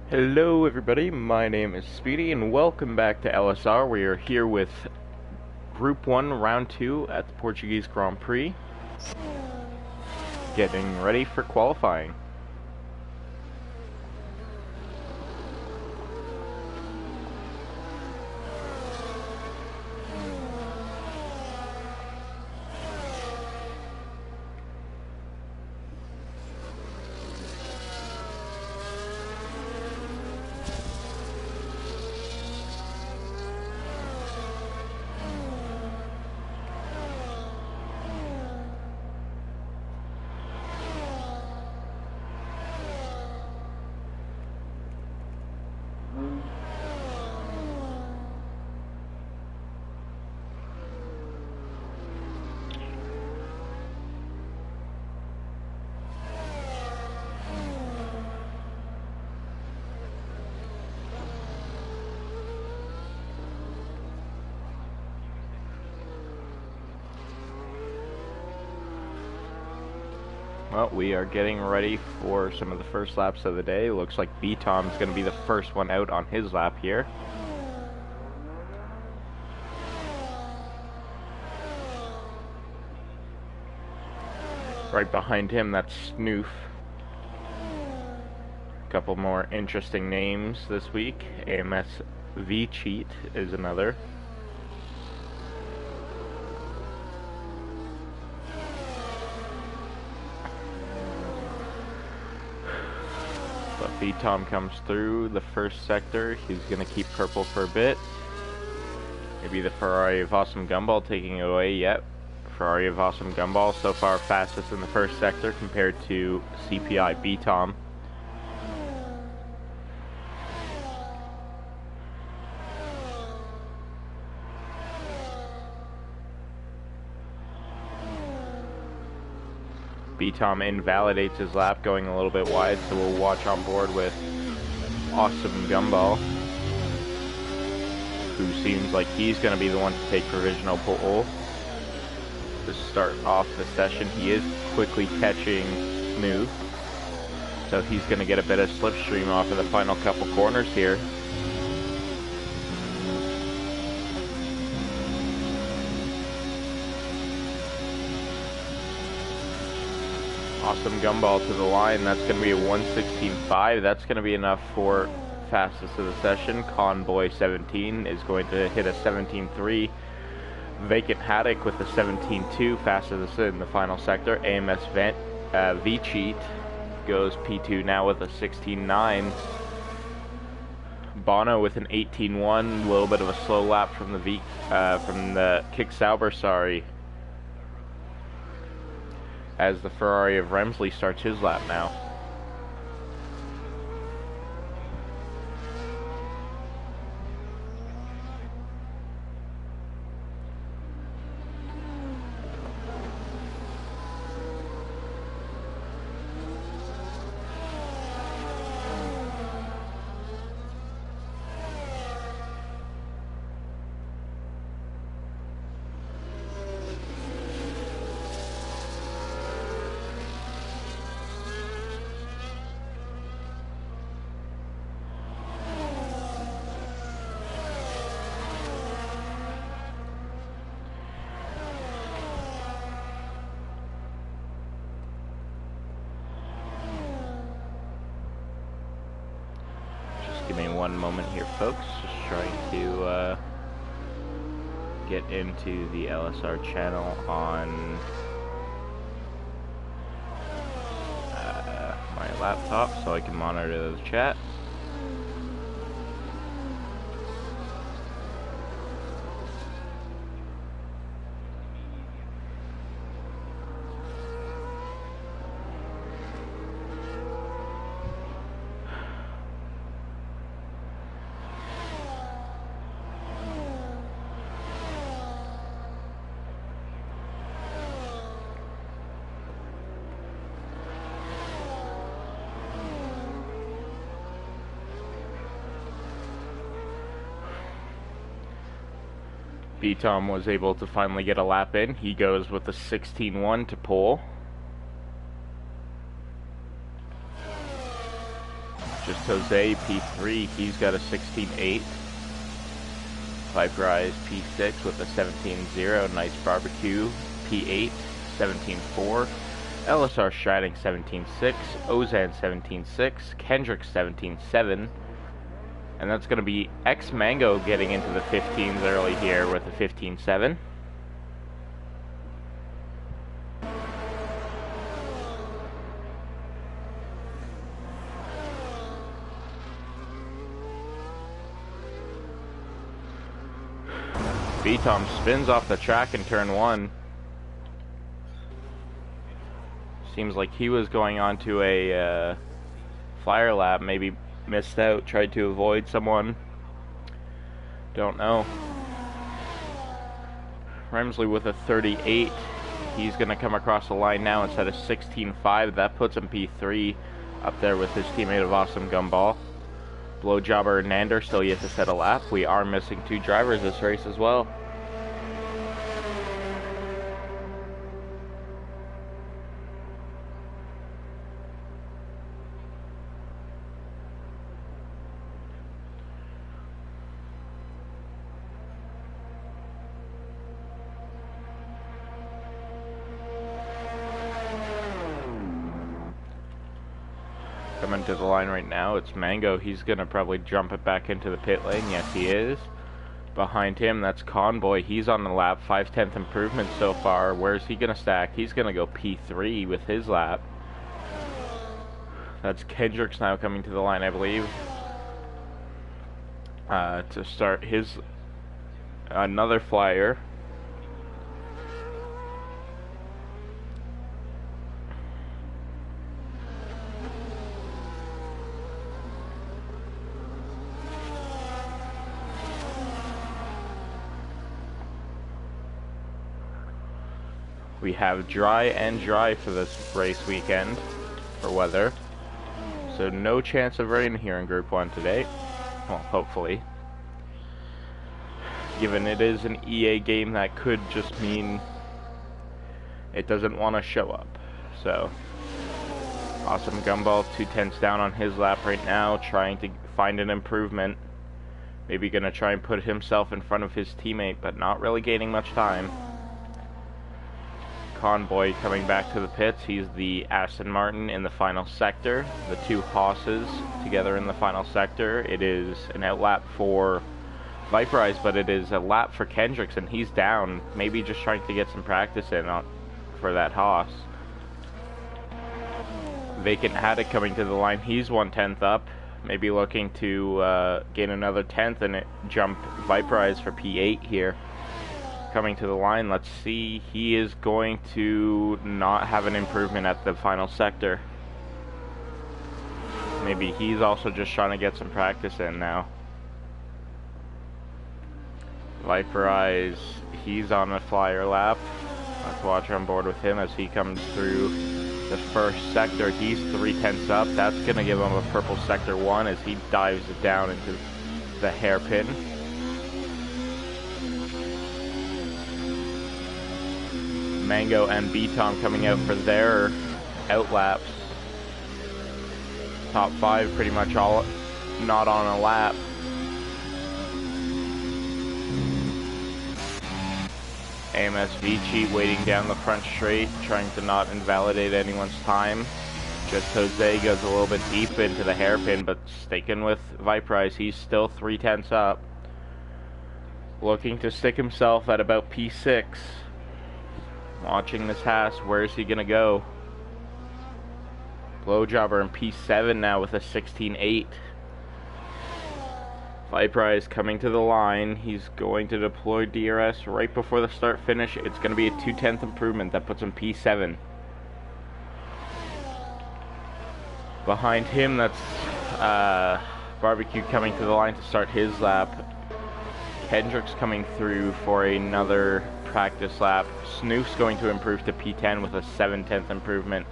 Hello everybody, my name is Speedy and welcome back to LSR. We are here with Group 1, Round 2 at the Portuguese Grand Prix. Getting ready for qualifying. Well, we are getting ready for some of the first laps of the day. Looks like B-Tom's going to be the first one out on his lap here. Right behind him, that's Snoof. A couple more interesting names this week. AMS V-Cheat is another. But B-Tom comes through the first sector. He's going to keep purple for a bit. Maybe the Ferrari of Awesome Gumball taking it away yet. Ferrari of Awesome Gumball so far fastest in the first sector compared to CPI B-Tom. B-Tom invalidates his lap, going a little bit wide, so we'll watch on board with Awesome Gumball, who seems like he's going to be the one to take provisional pole to start off the session. He is quickly catching Smooth, so he's going to get a bit of slipstream off of the final couple corners here. Awesome Gumball to the line. That's going to be a 1:16.5. That's going to be enough for fastest of the session. Convoy 17 is going to hit a 17.3. Vacant Haddock with a 17.2, fastest in the final sector. AMS V-Cheat goes P2 now with a 16.9. Bono with an 18.1. A little bit of a slow lap from the Kick Sauber, sorry. As the Ferrari of Remsley starts his lap now. Give me one moment here, folks. Just trying to get into the LSR channel on my laptop so I can monitor the chat. B-Tom was able to finally get a lap in. He goes with a 16.1 to pole. Just Jose, P3, he's got a 16.8. Viperize, P6 with a 17.0. Nice Barbecue, P8, 17.4. LSR Striding, 17.6. Ozan, 17.6. Kendrick, 17.7. And that's going to be X Mango getting into the 15s early here with a 15.7. B-Tom spins off the track in turn 1. Seems like he was going on to a flyer lap, maybe missed out, tried to avoid someone. Don't know. Remsley with a 38. He's going to come across the line now instead of 16.5. That puts him P3 up there with his teammate of Awesome Gumball. Blowjobber and Nander still yet to set a lap. We are missing 2 drivers this race as well. Coming to the line right now, it's Mango. He's going to probably jump it back into the pit lane. Yes, he is. Behind him, that's Convoy. He's on the lap. 5/10 improvement so far. Where's he going to stack? He's going to go P3 with his lap. That's Kendrick's now coming to the line, I believe. To start his another flyer. We have dry and dry for this race weekend for weather. So no chance of rain here in Group 1 today. Well, hopefully. Given it is an EA game, that could just mean it doesn't want to show up. So, Awesome Gumball, 2/10 down on his lap right now, trying to find an improvement. Maybe gonna try and put himself in front of his teammate, but not really gaining much time. Convoy coming back to the pits. He's the Aston Martin in the final sector. The 2 Hosses together in the final sector. It is an outlap for Viperize, but it is a lap for Kendricks, and he's down. Maybe just trying to get some practice in for that Hoss. Vacant Haddock coming to the line. He's 1/10 up. Maybe looking to gain another 10th and jump Viperize for P8 here. Coming to the line, let's see. He is going to not have an improvement at the final sector. Maybe he's also just trying to get some practice in now. Viperize, he's on a flyer lap. Let's watch on board with him as he comes through the first sector. He's 3/10 up. That's going to give him a purple sector 1 as he dives it down into the hairpin. Mango and B-Tom coming out for their outlaps. Top 5 pretty much all not on a lap. AMS Vici waiting down the front straight, trying to not invalidate anyone's time. Just Jose goes a little bit deep into the hairpin, but sticking with Viperize, he's still 3/10 up. Looking to stick himself at about P6. Watching this Haas, where's he gonna go? Blowjobber in P7 now with a 16.8. Viperize coming to the line. He's going to deploy DRS right before the start finish. It's going to be a 2/10 improvement that puts him P7. Behind him, that's Barbecue coming to the line to start his lap. Kendrick's coming through for another practice lap. Snoof's going to improve to P10 with a 7/10 improvement.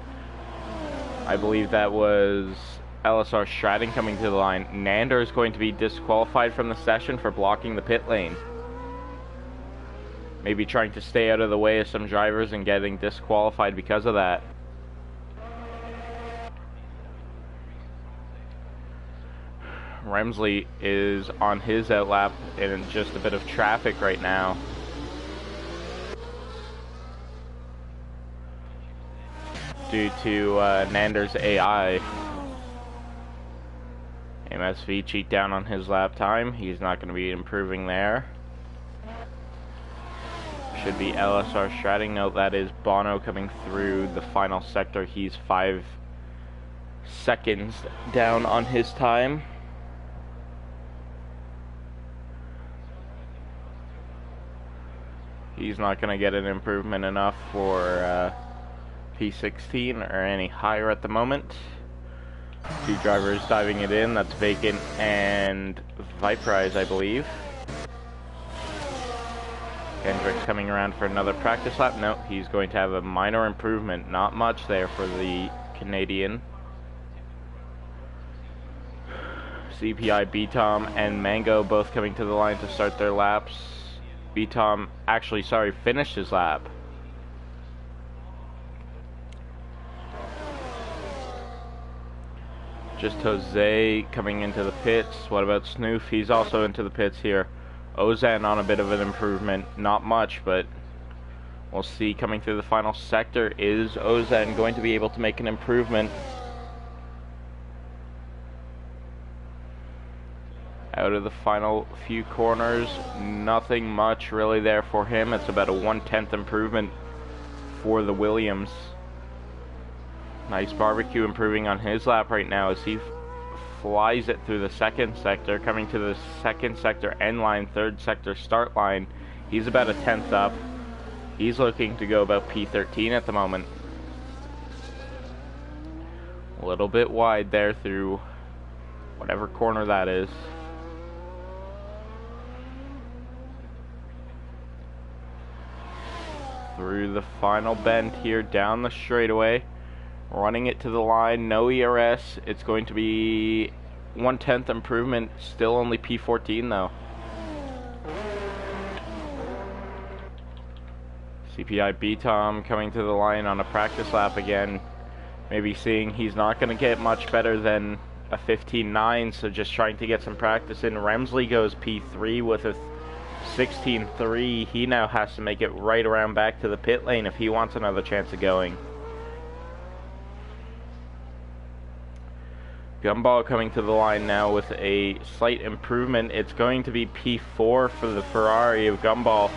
I believe that was LSR Striding coming to the line. Nander is going to be disqualified from the session for blocking the pit lane. Maybe trying to stay out of the way of some drivers and getting disqualified because of that. Remsley is on his outlap in just a bit of traffic right now. Due to Nander's AI. MSV cheat down on his lap time. He's not going to be improving there. Should be LSR stratting. Note that is Bono coming through the final sector. He's 5 seconds down on his time. He's not going to get an improvement enough for P16 or any higher at the moment. 2 drivers diving it in. That's Vacant and Viperize, I believe. Kendrick's coming around for another practice lap. No, he's going to have a minor improvement. Not much there for the Canadian. CPI, B-Tom, and Mango both coming to the line to start their laps. B-Tom, actually, sorry, finished his lap. Just Jose coming into the pits. What about Snoof? He's also into the pits here. Ozan on a bit of an improvement. Not much, but we'll see. Coming through the final sector, is Ozan going to be able to make an improvement? Out of the final few corners, nothing much really there for him. It's about a 1/10 improvement for the Williams. Nice Barbecue improving on his lap right now as he flies it through the second sector, coming to the second sector end line, third sector start line. He's about a 10th up. He's looking to go about P13 at the moment. A little bit wide there through whatever corner that is. Through the final bend here, down the straightaway. Running it to the line, no ERS. It's going to be 1/10 improvement, still only P14 though. CPI B-Tom coming to the line on a practice lap again. Maybe seeing he's not going to get much better than a 15.9, so just trying to get some practice in. Remsley goes P3 with a 16.3. He now has to make it right around back to the pit lane if he wants another chance of going. Gumball coming to the line now with a slight improvement. It's going to be P4 for the Ferrari of Gumball.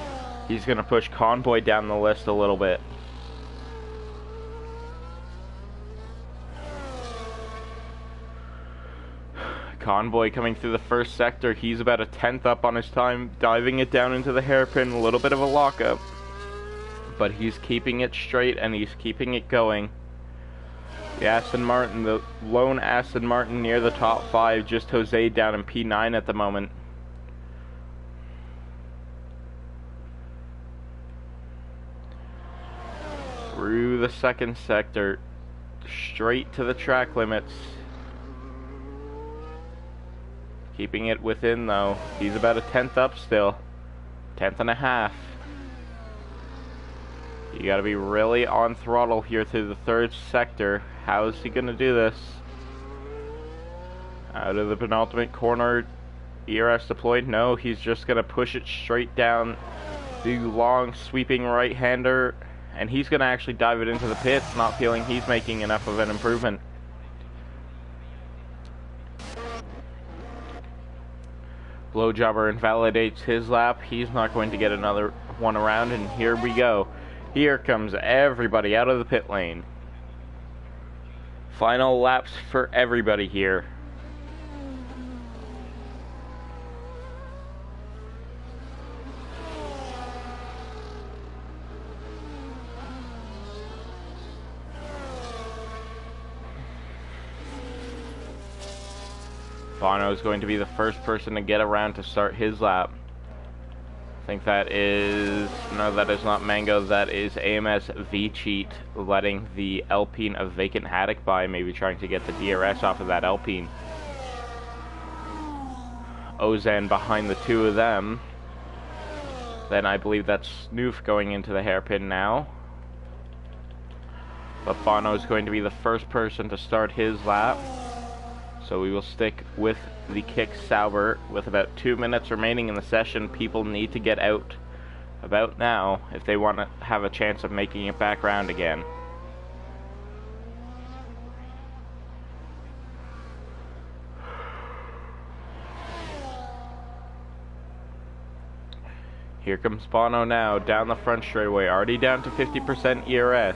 He's going to push Convoy down the list a little bit. Convoy coming through the first sector. He's about a 10th up on his time, diving it down into the hairpin. A little bit of a lockup, but he's keeping it straight and he's keeping it going. The Aston Martin, the lone Aston Martin near the top 5, just Jose down in P9 at the moment. Through the second sector, straight to the track limits. Keeping it within though. He's about a 10th up still. 10th and a half. You gotta be really on throttle here through the third sector. How is he gonna do this? Out of the penultimate corner, ERS deployed. No, he's just gonna push it straight down the long sweeping right-hander, and he's gonna actually dive it into the pits, not feeling he's making enough of an improvement. Blowjobber invalidates his lap. He's not going to get another one around, and here we go. Here comes everybody out of the pit lane. Final laps for everybody here. Bono is going to be the first person to get around to start his lap. I think that is... no, that is not Mango. That is AMS V-Cheat letting the Alpine of Vacant Haddock by, maybe trying to get the DRS off of that Alpine. Ozan behind the two of them. Then I believe that's Snoof going into the hairpin now. But Bono is going to be the first person to start his lap. So we will stick with the kick Sauber with about 2 minutes remaining in the session. People need to get out about now if they want to have a chance of making it back round again. Here comes Bono now, down the front straightaway, already down to 50% ERS.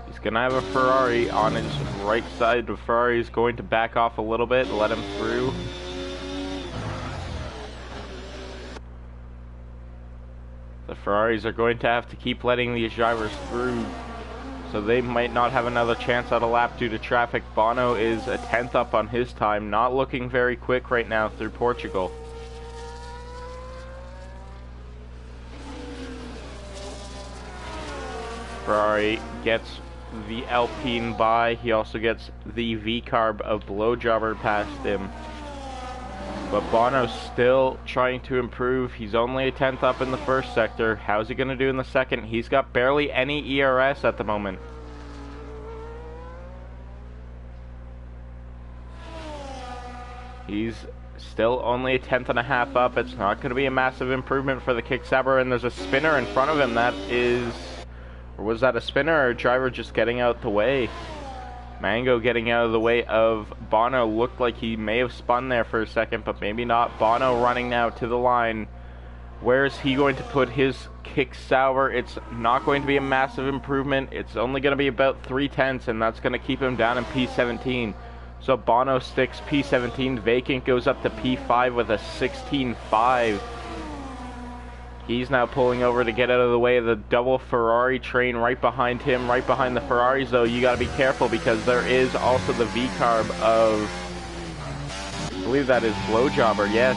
He's going to have a Ferrari on his right side. The Ferrari is going to back off a little bit, let him through. The Ferraris are going to have to keep letting these drivers through, so they might not have another chance at a lap due to traffic. Bono is a 10th up on his time, not looking very quick right now through Portugal. Ferrari gets the Alpine by. He also gets the V-carb of Blowjobber past him. But Bono's still trying to improve. He's only a 10th up in the first sector. How's he going to do in the second? He's got barely any ERS at the moment. He's still only a 10th and a half up. It's not going to be a massive improvement for the Kick Sauber, and there's a spinner in front of him. That is... Or was that a spinner or a driver just getting out the way? Mango getting out of the way of Bono. Looked like he may have spun there for a second, but maybe not. Bono running now to the line. Where is he going to put his Kick Sauber? It's not going to be a massive improvement. It's only going to be about 3/10, and that's going to keep him down in P17. So Bono sticks P17. Vacant goes up to P5 with a 16.5. He's now pulling over to get out of the way of the double Ferrari train right behind him, right behind the Ferraris, though. You got to be careful because there is also the V-carb of, I believe that is Blowjobber, yes.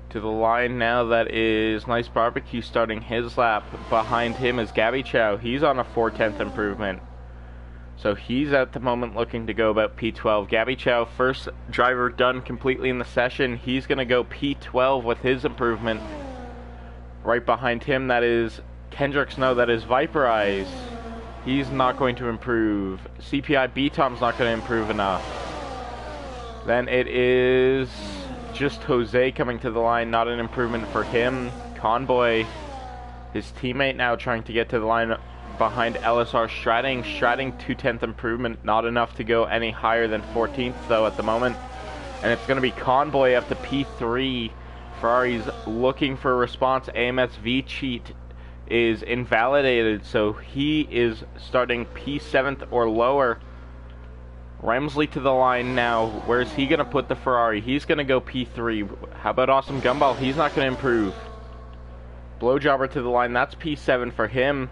To the line now, that is Nice Barbecue starting his lap. Behind him is Gabby Chow. He's on a 4/10 improvement. So he's at the moment looking to go about P12. Gabby Chow, first driver done completely in the session. He's going to go P12 with his improvement. Right behind him, that is Kendrick Snow, that is Viperize. He's not going to improve. CPI B-Tom's not going to improve enough. Then it is just Jose coming to the line, not an improvement for him. Convoy, his teammate now trying to get to the line behind LSR Stratting 2/10 improvement, not enough to go any higher than 14th though at the moment. And it's going to be Convoy up to P3. Ferrari's looking for a response. AMS V cheat is invalidated, so he is starting P7th or lower. Remsley to the line now. Where's he going to put the Ferrari? He's going to go P3. How about Awesome Gumball? He's not going to improve. Blowjobber to the line. That's P7 for him.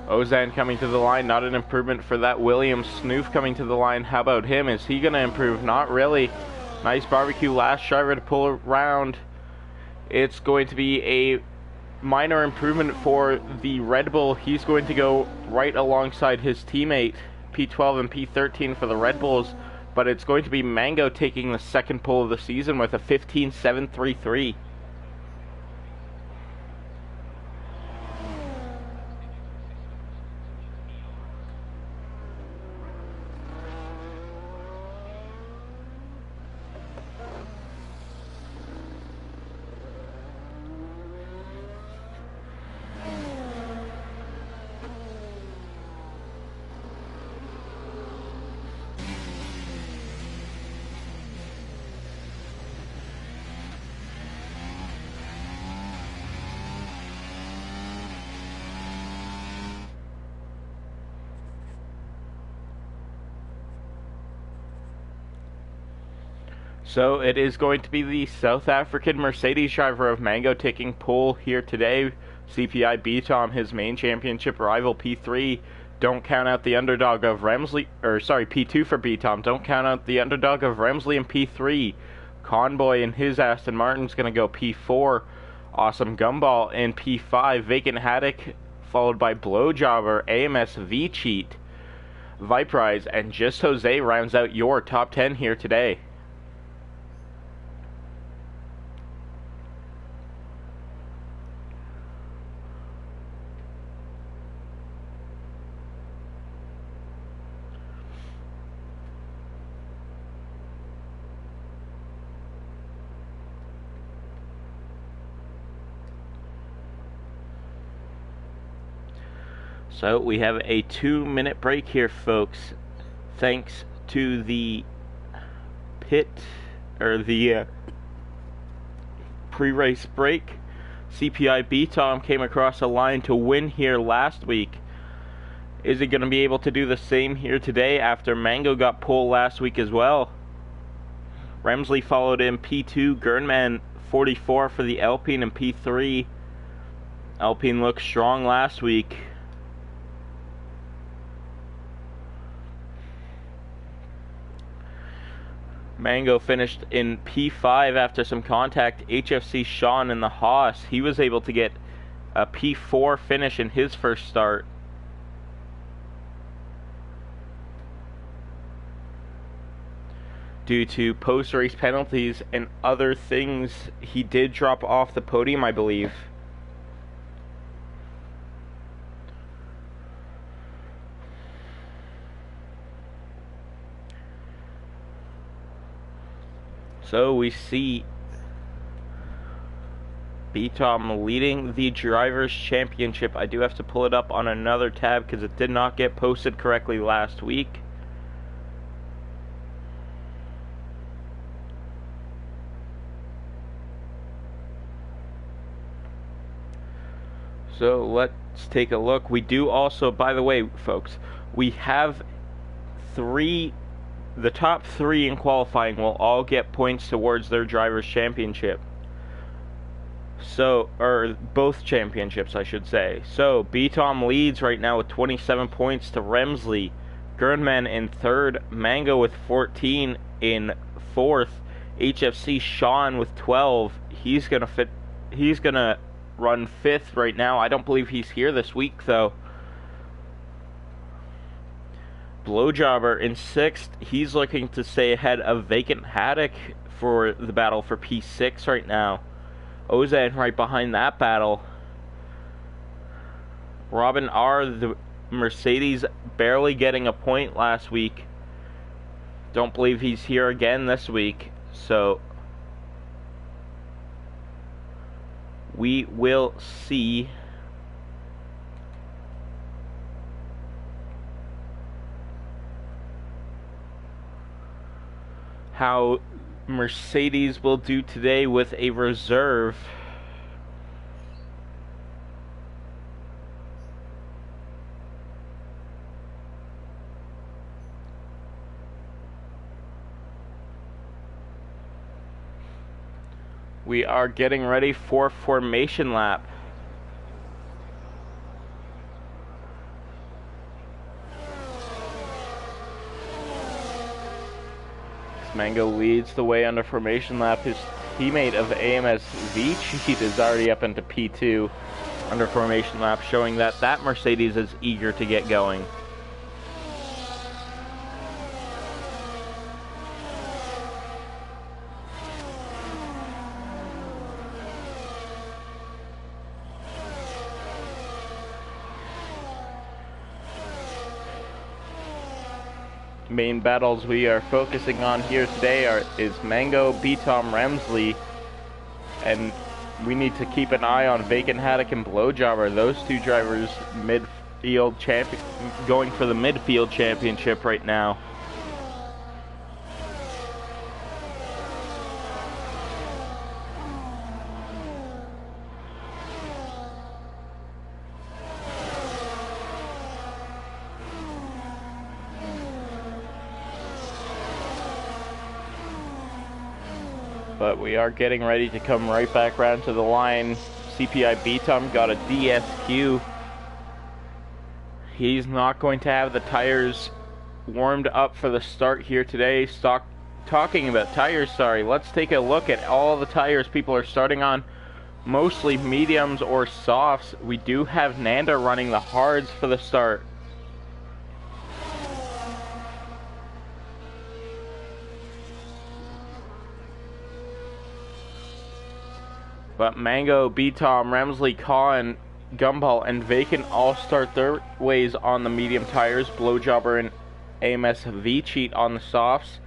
Ozan coming to the line, not an improvement for that. Williams. Snoof coming to the line. How about him? Is he going to improve? Not really. Nice Barbecue, last driver to pull around. It's going to be a minor improvement for the Red Bull. He's going to go right alongside his teammate, P12 and P13 for the Red Bulls. But it's going to be Mango taking the second pole of the season with a 15.733. So it is going to be the South African Mercedes driver of Mango taking pole here today. CPI B-Tom, his main championship rival, P3. Don't count out the underdog of Remsley, or sorry, P2 for B-Tom. Don't count out the underdog of Remsley in P3. Convoy and his Aston Martin's going to go P4. Awesome Gumball in P5. Vacant Haddock, followed by Blowjobber, AMS V-Cheat, Viperize, and Just Jose rounds out your top 10 here today. So we have a 2-minute break here, folks. Thanks to the pre-race break. CPI B-Tom came across a line to win here last week. Is he going to be able to do the same here today after Mango got pole last week as well? Remsley followed in P2, Gernman 44 for the Alpine in P3. Alpine looked strong last week. Mango finished in P5 after some contact. HFC Sean in the Haas, he was able to get a P4 finish in his first start. Due to post-race penalties and other things, he did drop off the podium, I believe. So we see B-Tom leading the Drivers' Championship. I do have to pull it up on another tab because it did not get posted correctly last week. So let's take a look. We do also, by the way, folks, we have the top 3 in qualifying will all get points towards their Drivers' Championship. So, or both championships, I should say. So, B-Tom leads right now with 27 points to Remsley. Gernman in 3rd. Mango with 14 in 4th. HFC Sean with 12. He's gonna run 5th right now. I don't believe he's here this week, though. Blowjobber in 6th. He's looking to stay ahead of Vacant Haddock for the battle for P6 right now. Ozan right behind that battle. Robin R, the Mercedes, barely getting a point last week. Don't believe he's here again this week. So we will see how Mercedes will do today with a reserve. We are getting ready for formation lap. Mango leads the way under formation lap. His teammate of AMS V-Cheat is already up into P2 under formation lap, showing that that Mercedes is eager to get going. Main battles we are focusing on here today is Mango, B-Tom, Remsley, and we need to keep an eye on Vacant Haddock and Blowjobber. Those 2 drivers going for the midfield championship right now. But we are getting ready to come right back around to the line. CPI B-Tom got a DSQ. He's not going to have the tires warmed up for the start here today. Talking about tires, sorry. Let's take a look at all the tires people are starting on. Mostly mediums or softs. We do have Nanda running the hards for the start. But Mango, B-Tom, Remsley, Colin, Gumball, and Vacant all start their ways on the medium tires. Blowjobber and AMS V-Cheat on the softs.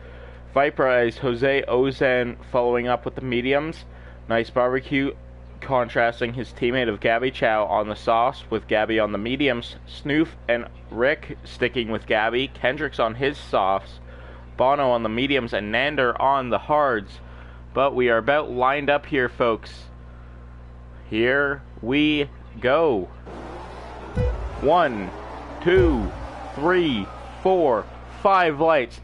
Viper as Jose Ozan following up with the mediums. Nice Barbecue contrasting his teammate of Gabby Chow on the softs with Gabby on the mediums. Snoof and Rick sticking with Gabby. Kendricks on his softs. Bono on the mediums and Nander on the hards. But we are about lined up here, folks. Here we go. 1, 2, 3, 4, 5 lights.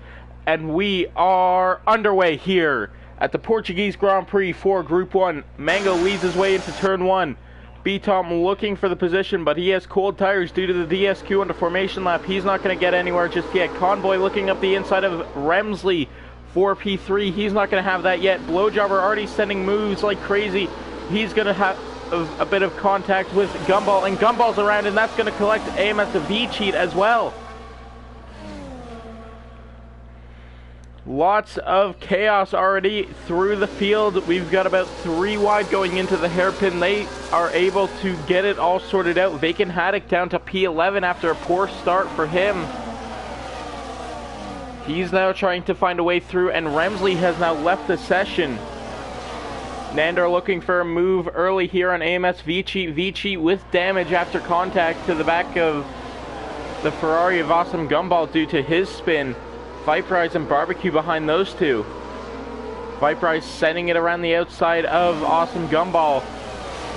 And we are underway here at the Portuguese Grand Prix for Group 1. Mango leads his way into turn 1. B-Tom looking for the position, but he has cold tires due to the DSQ on the formation lap. He's not going to get anywhere just yet. Convoy looking up the inside of Remsley for P3. He's not going to have that yet. Blowjobber already sending moves like crazy. He's going to have a bit of contact with Gumball, and Gumball's around, and that's going to collect AMS V-Cheat as well. Lots of chaos already through the field. We've got about 3 wide going into the hairpin. They are able to get it all sorted out. Vacant Haddock down to P11 after a poor start for him. He's now trying to find a way through, and Remsley has now left the session. Nander looking for a move early here on AMS V-Cheat. V-Cheat with damage after contact to the back of the Ferrari of Awesome Gumball due to his spin. Viperize and Barbecue behind those two. Viperize sending it around the outside of Awesome Gumball.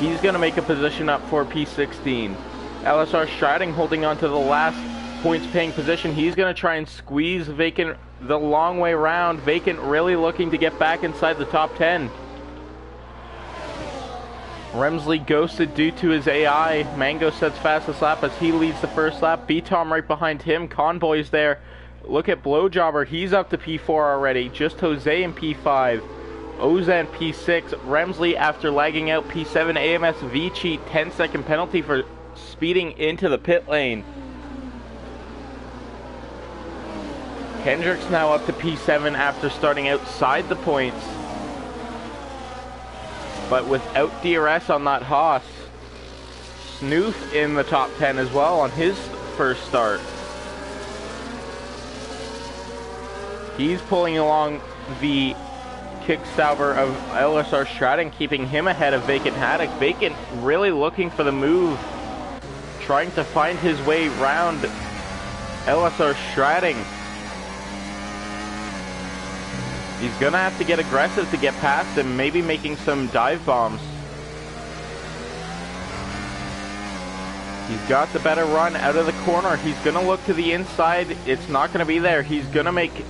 He's going to make a position up for P16. LSR Stratting holding on to the last points paying position. He's going to try and squeeze Vacant the long way around. Vacant really looking to get back inside the top 10. Remsley ghosted due to his AI. Mango sets fastest lap as he leads the first lap. B-Tom right behind him. Convoy's there. Look at Blowjobber, he's up to P4 already. Just Jose in P5. Ozan P6. Remsley after lagging out P7. AMS V-Cheat, 10-second penalty for speeding into the pit lane. Kendricks now up to P7 after starting outside the points. But without DRS on that Haas. Snoof in the top 10 as well on his first start. He's pulling along the kick-salver of LSR Stratton, keeping him ahead of Vacant Haddock. Vacant really looking for the move, trying to find his way round LSR Stratton. He's going to have to get aggressive to get past him, maybe making some dive bombs. He's got the better run out of the corner. He's going to look to the inside. It's not going to be there. He's going to make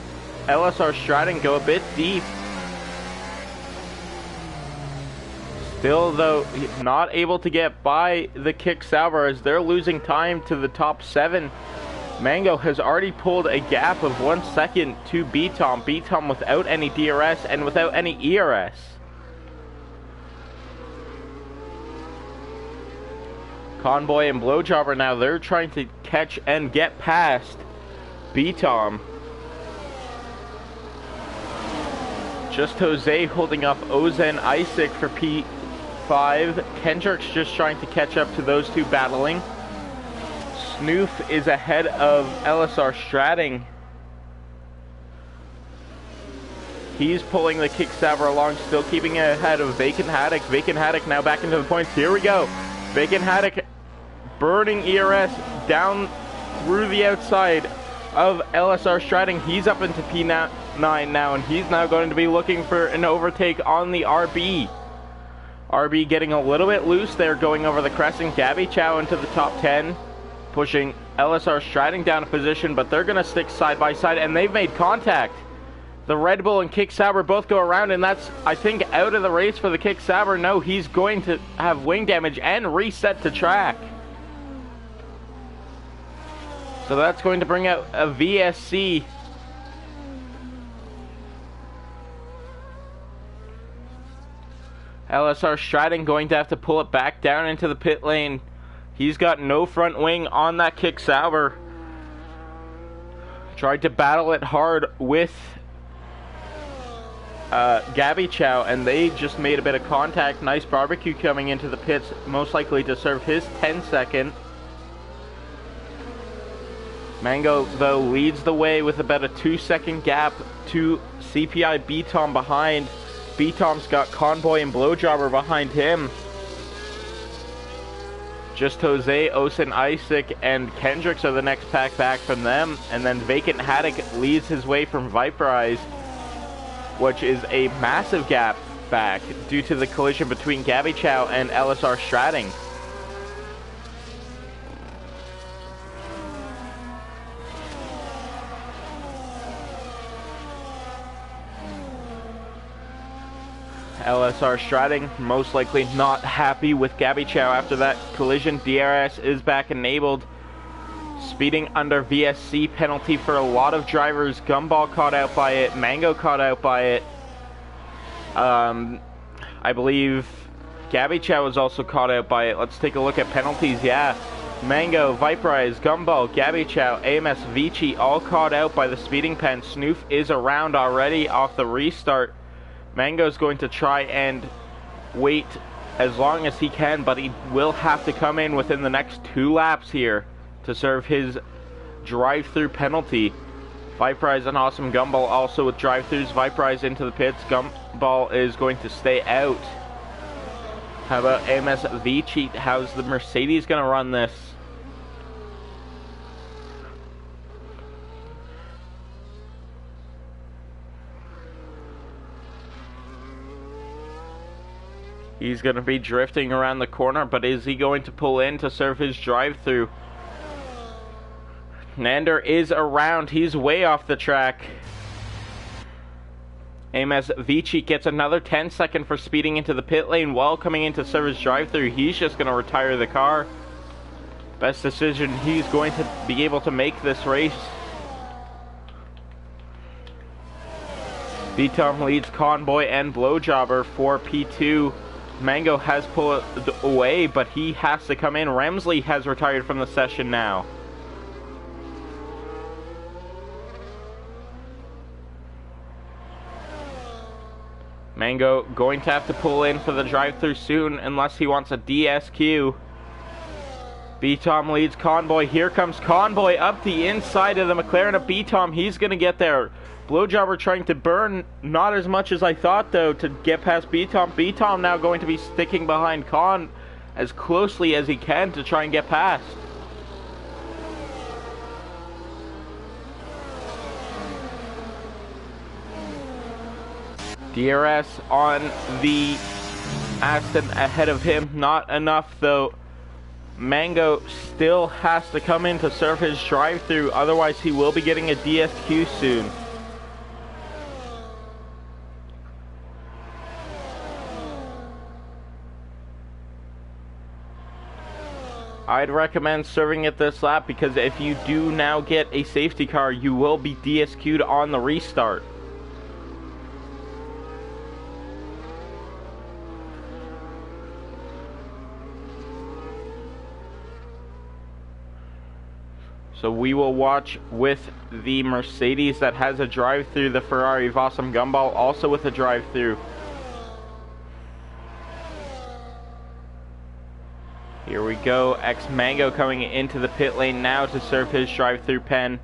LSR Stratton go a bit deep. Still, though, not able to get by the kick salver as they're losing time to the top 7. Mango has already pulled a gap of 1 second to B-Tom. B-Tom without any DRS and without any ERS. Convoy and Blowjobber now, they're trying to catch and get past B-Tom. Just Jose holding up Ozen Isaac for P5. Kendrick's just trying to catch up to those two battling. Snoof is ahead of LSR Stratting. He's pulling the kick salver along, still keeping ahead of Vacant Haddock. Vacant Haddock now back into the points. Here we go. Vacant Haddock burning ERS down through the outside of LSR Stratting. He's up into P9 now, and he's now going to be looking for an overtake on the RB. RB getting a little bit loose there, going over the crescent. Gabby Chow into the top 10, pushing LSR Stratting down a position, but they're going to stick side by side, and they've made contact. The Red Bull and Kick Saber both go around, and that's, I think, out of the race for the Kick Saber. No, he's going to have wing damage and reset to track. So that's going to bring out a VSC. LSR Stratton going to have to pull it back down into the pit lane. He's got no front wing on that Kick Sauber. Tried to battle it hard with Gabby Chow, and they just made a bit of contact. Nice barbecue coming into the pits, most likely to serve his 10-second. Mango, though, leads the way with about a 2-second gap to CPI B-Tom behind. B-Tom's got Convoy and Blowjobber behind him. Just Jose, Osen, Isaac, and Kendricks are the next pack back from them. And then Vacant Haddock leads his way from Viperize, which is a massive gap back due to the collision between Gabby Chow and LSR Stratting. LSR Stratting most likely not happy with Gabby Chow after that collision. DRS is back enabled. Speeding under VSC penalty for a lot of drivers. Gumball caught out by it. Mango caught out by it. I believe Gabby Chow was also caught out by it. Let's take a look at penalties. Yeah. Mango, Viperize, Gumball, Gabby Chow, AMS, Vici all caught out by the speeding pen. Snoof is around already off the restart. Mango's going to try and wait as long as he can, but he will have to come in within the next 2 laps here to serve his drive-through penalty. Viperize and Awesome Gumball also with drive-throughs. Viperize into the pits. Gumball is going to stay out. How about AMS Vici? How's the Mercedes going to run this? He's going to be drifting around the corner, but is he going to pull in to serve his drive-through? Nander is around. He's way off the track. AMS Vici gets another 10-second for speeding into the pit lane while coming into serve his drive-through. He's just going to retire the car. Best decision he's going to be able to make this race. B-Tom leads Convoy and Blowjobber for P2. Mango has pulled away, but he has to come in. Remsley has retired from the session now. Mango going to have to pull in for the drive-through soon unless he wants a DSQ. B-Tom leads Convoy. Here comes Convoy up the inside of the McLaren of B-Tom. He's going to get there. Blowjobber trying to burn, not as much as I thought though, to get past B-Tom. B-Tom now going to be sticking behind Con as closely as he can to try and get past. DRS on the Aston ahead of him, not enough though. Mango still has to come in to serve his drive-through, otherwise he will be getting a DSQ soon. I'd recommend serving it this lap because if you do now get a safety car, you will be DSQ'd on the restart. So we will watch with the Mercedes that has a drive-through, the Ferrari of Awesome Gumball also with a drive-through. Here we go, X-Mango coming into the pit lane now to serve his drive-through pen.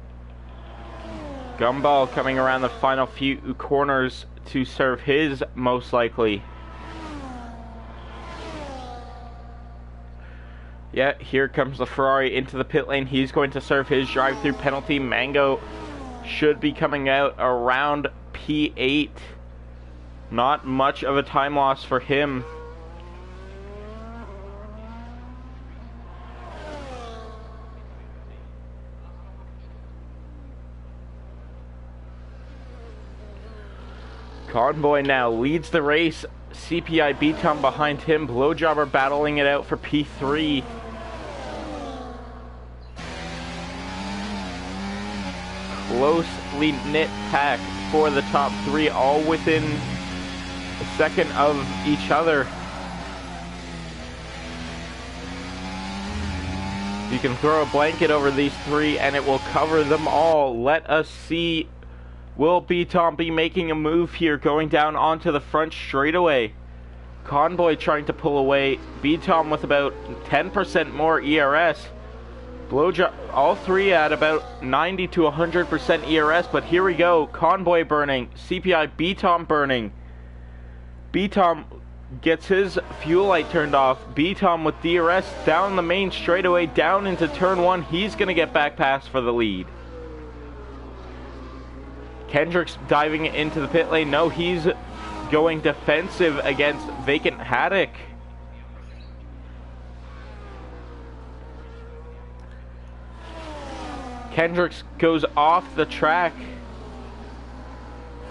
Gumball coming around the final few corners to serve his, most likely. Yeah, here comes the Ferrari into the pit lane. He's going to serve his drive-through penalty. Mango should be coming out around P8. Not much of a time loss for him. Convoy now leads the race. CPI B-Tom behind him. Blowjobber battling it out for P3. Closely knit pack for the top 3, all within a second of each other. You can throw a blanket over these 3 and it will cover them all. Let us see. Will B-Tom be making a move here, going down onto the front straightaway? Convoy trying to pull away. B-Tom with about 10% more ERS. Blowjob, all 3 at about 90 to 100% ERS, but here we go. Convoy burning. CPI B-Tom burning. B-Tom gets his fuel light turned off. B-Tom with DRS down the main straightaway, down into turn 1. He's going to get back past for the lead. Kendrick's diving into the pit lane. No, he's going defensive against Vacant Haddock. Kendricks goes off the track.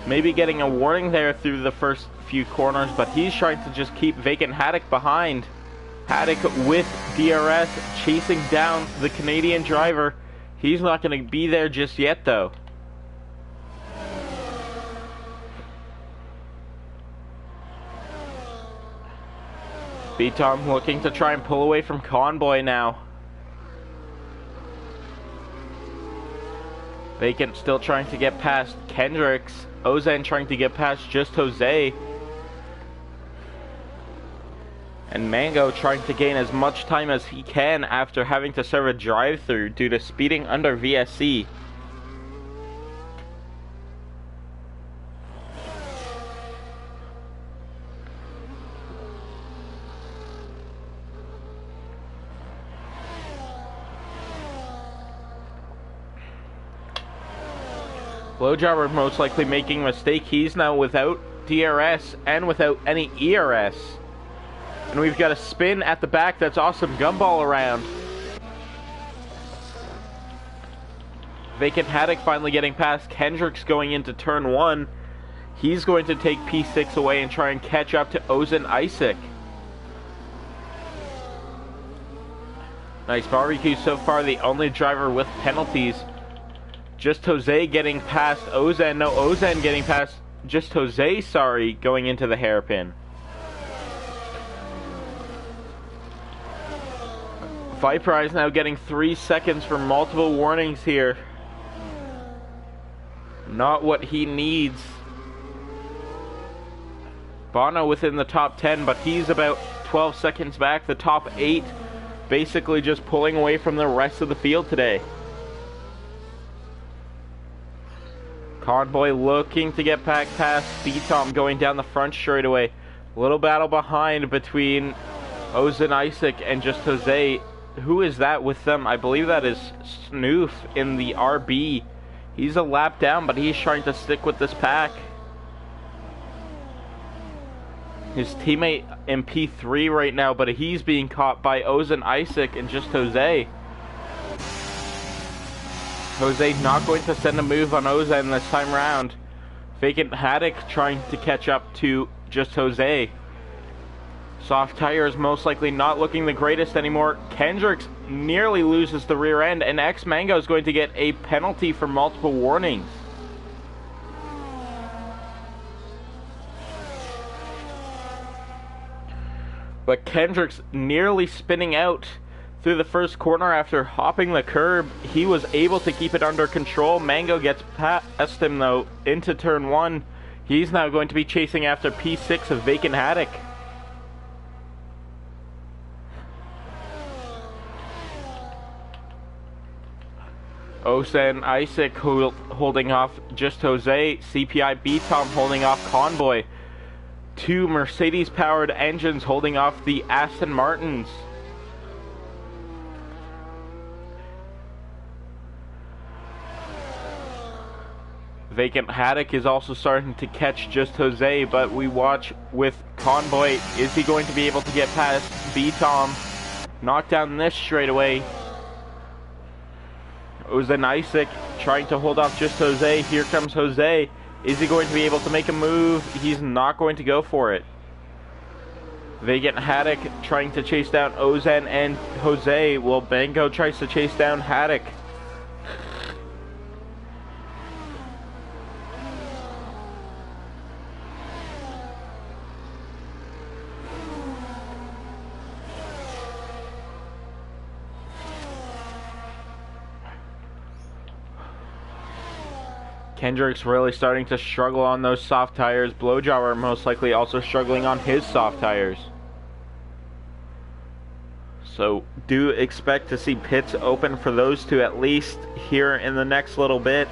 Maybe getting a warning there through the first few corners, but he's trying to just keep Vacant Haddock behind. Haddock with DRS chasing down the Canadian driver. He's not going to be there just yet though. B-Tom looking to try and pull away from Convoy now. Vacant still trying to get past Kendricks. Ozan trying to get past Just Jose. And Mango trying to gain as much time as he can after having to serve a drive-through due to speeding under VSC. Blowjobber most likely making a mistake. He's now without DRS and without any ERS. And we've got a spin at the back. That's awesome gumball around. Vacant Haddock finally getting past Kendricks going into turn 1. He's going to take P6 away and try and catch up to Ozan Isaac. Nice barbecue so far, the only driver with penalties. Just Jose getting past Ozan. No, Ozan getting past Just Jose, sorry, going into the hairpin. Viper is now getting 3 seconds for multiple warnings here. Not what he needs. Bono within the top 10, but he's about 12 seconds back. The top 8 basically just pulling away from the rest of the field today. Convoy looking to get back past B-Tom going down the front straightaway. Little battle behind between Ozan Isaac and Just Jose. Who is that with them? I believe that is Snoof in the RB. He's a lap down, but he's trying to stick with this pack. His teammate in P3 right now, but he's being caught by Ozan Isaac and Just Jose. Jose not going to send a move on Ozan this time round. Vacant Haddock trying to catch up to Just Jose. Soft tires most likely not looking the greatest anymore. Kendricks nearly loses the rear end, and X Mango is going to get a penalty for multiple warnings. But Kendricks nearly spinning out through the first corner after hopping the curb. He was able to keep it under control. Mango gets past him though into turn 1. He's now going to be chasing after P6 of Vacant Haddock. Ozan Isaac holding off Just Jose. CPI B-Tom holding off Convoy. 2 Mercedes powered engines holding off the Aston Martins. Vacant Haddock is also starting to catch Just Jose, but we watch with Convoy. Is he going to be able to get past B-Tom? Knock down this straightaway. Ozan Isaac trying to hold off Just Jose. Here comes Jose. Is he going to be able to make a move? He's not going to go for it. Vacant Haddock trying to chase down Ozan and Jose. Well, Bango tries to chase down Haddock. Kendrick's really starting to struggle on those soft tires. Blowjobber most likely also struggling on his soft tires. So do expect to see pits open for those two at least here in the next little bit.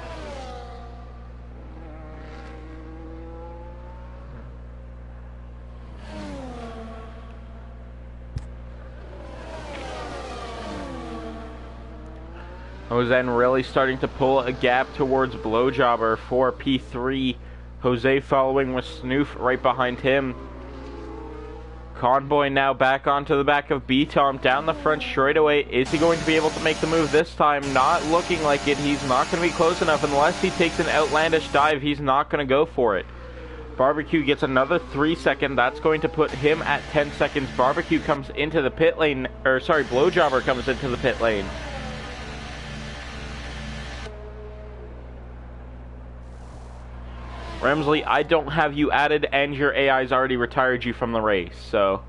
Ozan really starting to pull a gap towards Blowjobber for P3. Jose following with Snoof right behind him. Convoy now back onto the back of B-Tom down the front straightaway. Is he going to be able to make the move this time? Not looking like it. He's not going to be close enough. Unless he takes an outlandish dive, he's not going to go for it. Barbecue gets another 3 second. That's going to put him at 10 seconds. Barbecue comes into the pit lane, or sorry, Blowjobber comes into the pit lane. Remsley, I don't have you added, and your AI's already retired you from the race, so...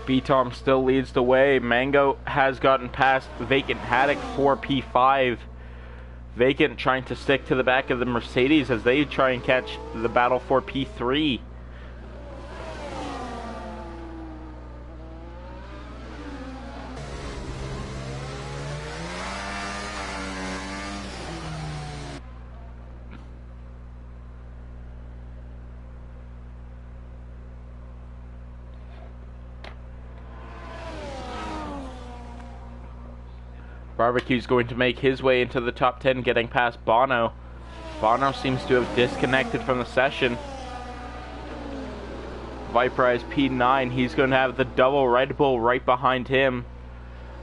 B-Tom still leads the way. Mango has gotten past Vacant Haddock for P5. Vacant trying to stick to the back of the Mercedes as they try and catch the battle for P3. Barbecue's going to make his way into the top 10, getting past Bono. Bono seems to have disconnected from the session. Viperize P9, he's going to have the double Red Bull right behind him.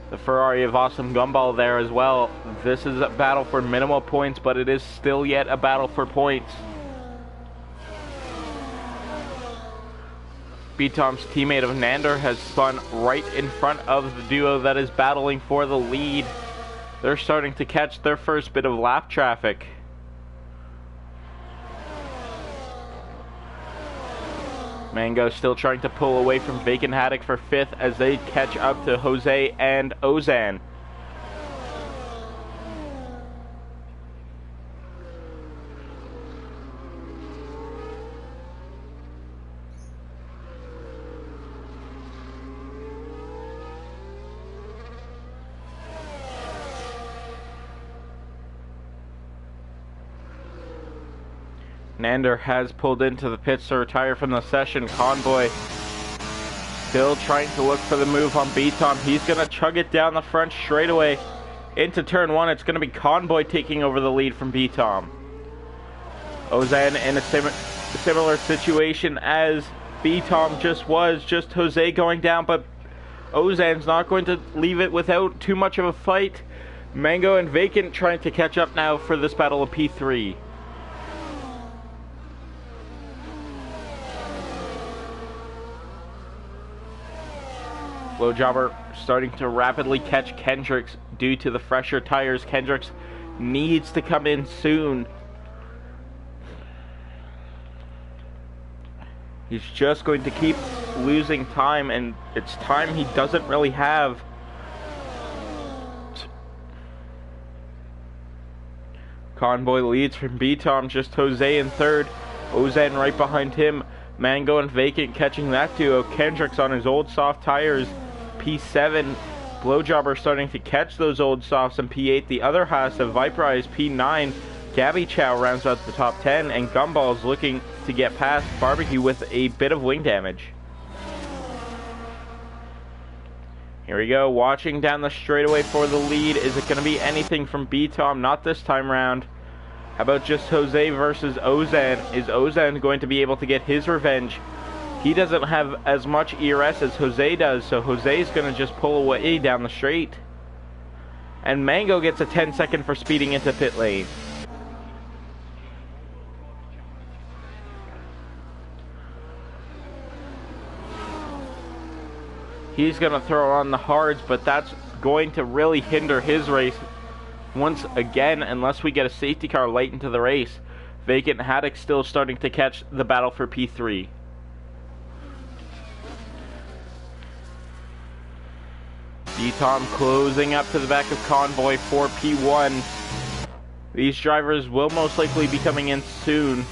The Ferrari of Awesome Gumball there as well. This is a battle for minimal points, but it is still yet a battle for points. B-Tom's teammate of Nander has spun right in front of the duo that is battling for the lead. They're starting to catch their first bit of lap traffic. Mango still trying to pull away from Vacant Haddock for 5th as they catch up to Jose and Ozan. Nander has pulled into the pits to retire from the session. Convoy still trying to look for the move on B-Tom. He's going to chug it down the front straightaway into turn 1. It's going to be Convoy taking over the lead from B-Tom. Ozan in a similar situation as B-Tom just was. Just Jose going down, but Ozan's not going to leave it without too much of a fight. Mango and Vacant trying to catch up now for this battle of P3. Blowjobber starting to rapidly catch Kendricks due to the fresher tires. Kendricks needs to come in soon. He's just going to keep losing time, and it's time he doesn't really have. Convoy leads from B-Tom, just Jose in 3rd. Ozan right behind him. Mango and Vacant catching that duo. Kendricks on his old soft tires. P7, Blowjobber starting to catch those old softs, and P8, the other Haas of Viperize. P9, Gabby Chow rounds out the top 10, and Gumball's looking to get past Barbecue with a bit of wing damage. Here we go, watching down the straightaway for the lead. Is it going to be anything from B-Tom? Not this time round. How about just Jose versus Ozan? Is Ozan going to be able to get his revenge? He doesn't have as much ERS as Jose does, so Jose's going to just pull away down the straight. And Mango gets a 10-second for speeding into pit lane. He's going to throw on the hards, but that's going to really hinder his race once again, unless we get a safety car late into the race. Vacant Haddock still starting to catch the battle for P3. D-Tom closing up to the back of Convoy for P1. These drivers will most likely be coming in soon.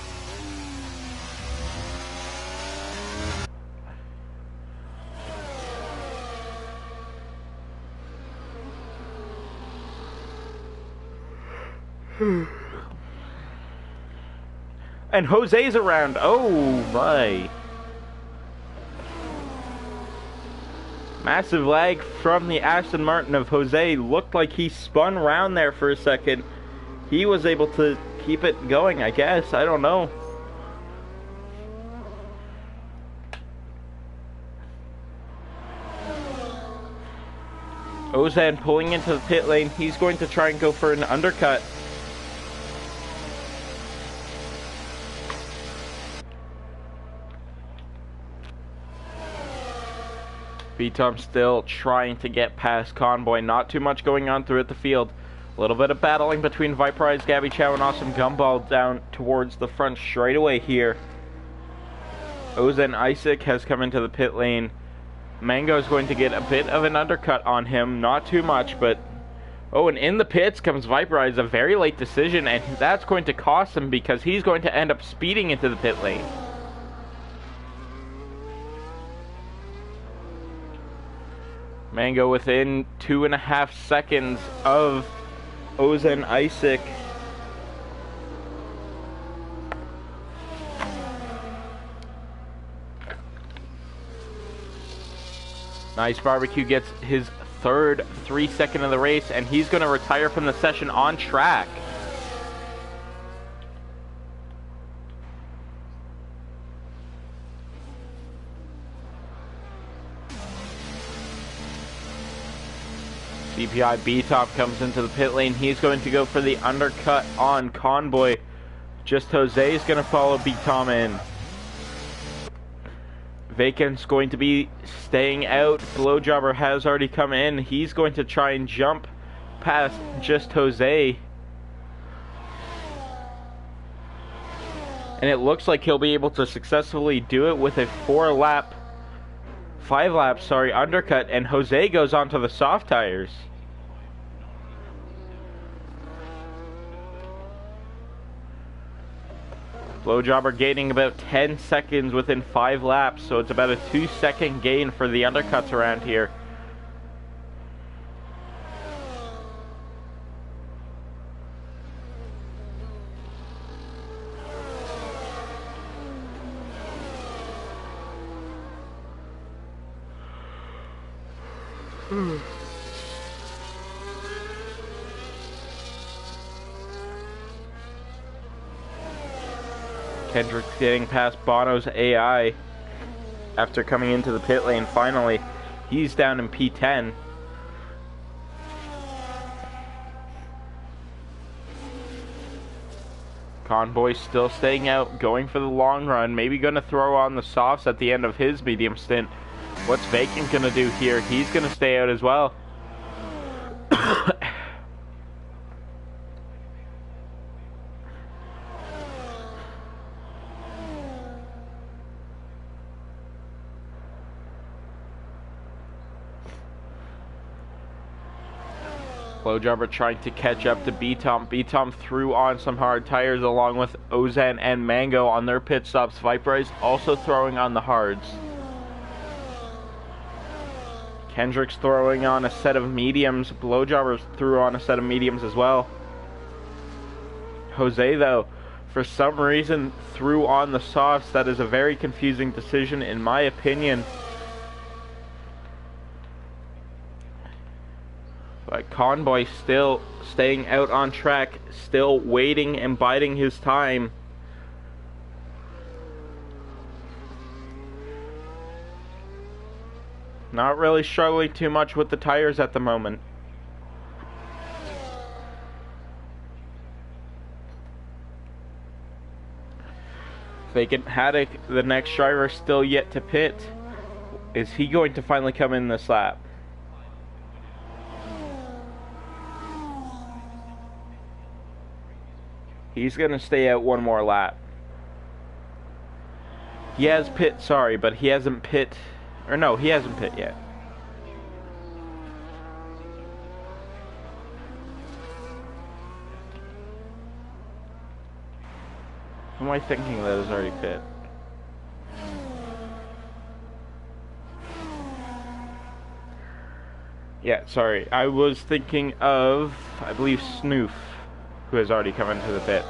And Jose's around. Oh my. Massive lag from the Aston Martin of Jose. Looked like he spun around there for a second. He was able to keep it going, I guess. I don't know. Ozan pulling into the pit lane. He's going to try and go for an undercut. B-Tom still trying to get past Convoy. Not too much going on throughout the field. A little bit of battling between Viperize, Gabby Chow, and Awesome Gumball down towards the front straightaway here. Ozan Isaac has come into the pit lane. Mango is going to get a bit of an undercut on him. Not too much, but... Oh, and in the pits comes Viperize. A very late decision, and that's going to cost him because he's going to end up speeding into the pit lane. Mango within 2.5 seconds of Ozan Isaac. Nice Barbecue gets his third 3-second of the race, and he's going to retire from the session on track. CPI B-Top comes into the pit lane. He's going to go for the undercut on Convoy. Just Jose is going to follow B-Tom in. Vacant's going to be staying out. Blowjobber has already come in. He's going to try and jump past Just Jose. And it looks like he'll be able to successfully do it with a 5-lap, undercut, and Jose goes onto the soft tires. Blowjobber gaining about 10 seconds within 5 laps, so it's about a 2-second gain for the undercuts around here. Kendrick getting past Bono's AI after coming into the pit lane finally. He's down in P10. Convoy still staying out, going for the long run, maybe going to throw on the softs at the end of his medium stint. What's Vacant going to do here? He's going to stay out as well. Blowjobber trying to catch up to B-Tom. B-Tom threw on some hard tires along with Ozan and Mango on their pit stops. Viperize also throwing on the hards. Kendrick's throwing on a set of mediums. Blowjobber threw on a set of mediums as well. Jose, though, for some reason threw on the softs. That is a very confusing decision in my opinion. But Convoy still staying out on track, still waiting and biding his time. Not really struggling too much with the tires at the moment. Vacant Haddock, the next driver, still yet to pit. Is he going to finally come in this lap? He's going to stay out one more lap. He has pit, sorry, but he hasn't pit. Or no, he hasn't pit yet. Who am I thinking that is already pit? Yeah, sorry. I was thinking of, I believe, Snoof, who has already come into the pits.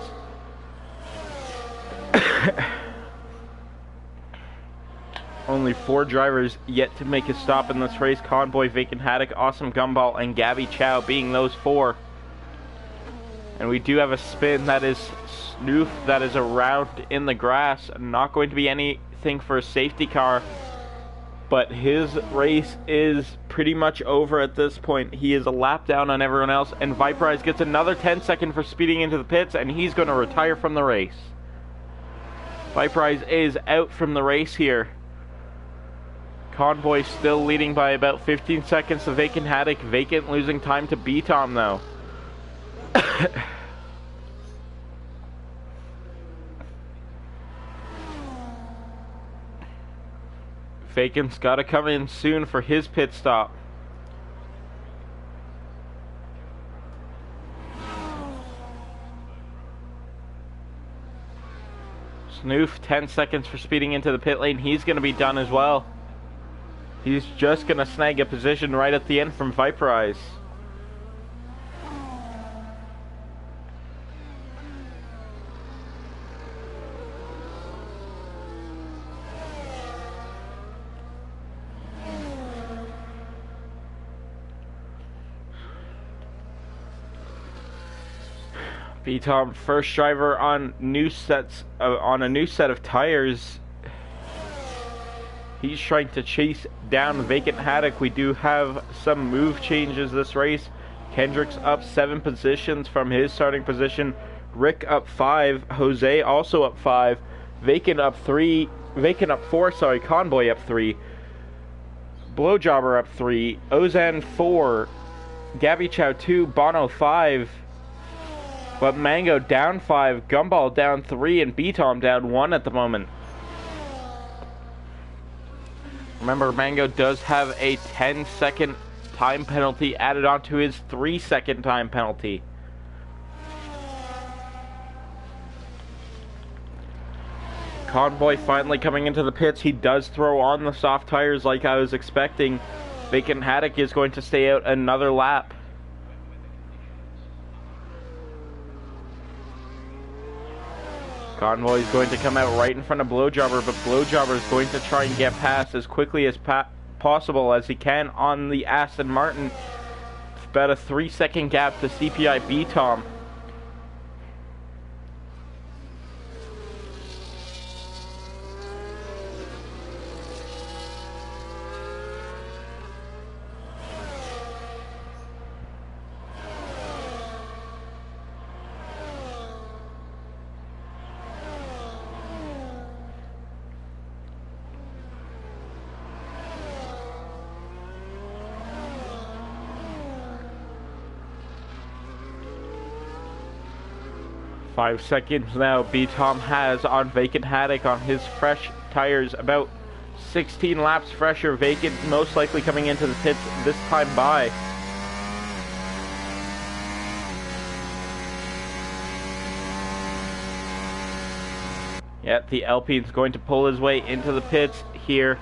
Only 4 drivers yet to make a stop in this race. Convoy, Vacant Haddock, Awesome Gumball, and Gabby Chow being those 4. And we do have a spin that is Snoof that is around in the grass. Not going to be anything for a safety car. But his race is pretty much over at this point. He is a lap down on everyone else. And Viperize gets another 10 seconds for speeding into the pits. And he's going to retire from the race. Viperize is out from the race here. Convoy still leading by about 15 seconds to Vacant Haddock. Vacant losing time to B-Tom though. Vacant's got to come in soon for his pit stop. Snoof, 10 seconds for speeding into the pit lane. He's going to be done as well. He's just going to snag a position right at the end from Viperize. B-Tom, first driver on new sets on a new set of tires. He's trying to chase down Vacant Haddock. We do have some move changes this race. Kendrick's up 7 positions from his starting position. Rick up 5. Jose also up 5. Vacant up 3. Vacant up 4. Sorry, Convoy up 3. Blowjobber up 3. Ozan 4. Gabby Chow 2. Bono 5. But Mango down 5, Gumball down 3, and B-Tom down 1 at the moment. Remember, Mango does have a 10-second time penalty added onto his 3-second time penalty. Convoy finally coming into the pits. He does throw on the soft tires like I was expecting. Vacant Haddock is going to stay out another lap. Convoy is going to come out right in front of Blowjobber, but Blowjobber is going to try and get past as quickly as possible as he can on the Aston Martin. It's about a 3-second gap to CPI B-Tom. Five seconds now B-Tom has on Vacant Haddock on his fresh tires, about 16 laps fresher. Vacant most likely coming into the pits this time by. Yeah, the Alpine's going to pull his way into the pits here.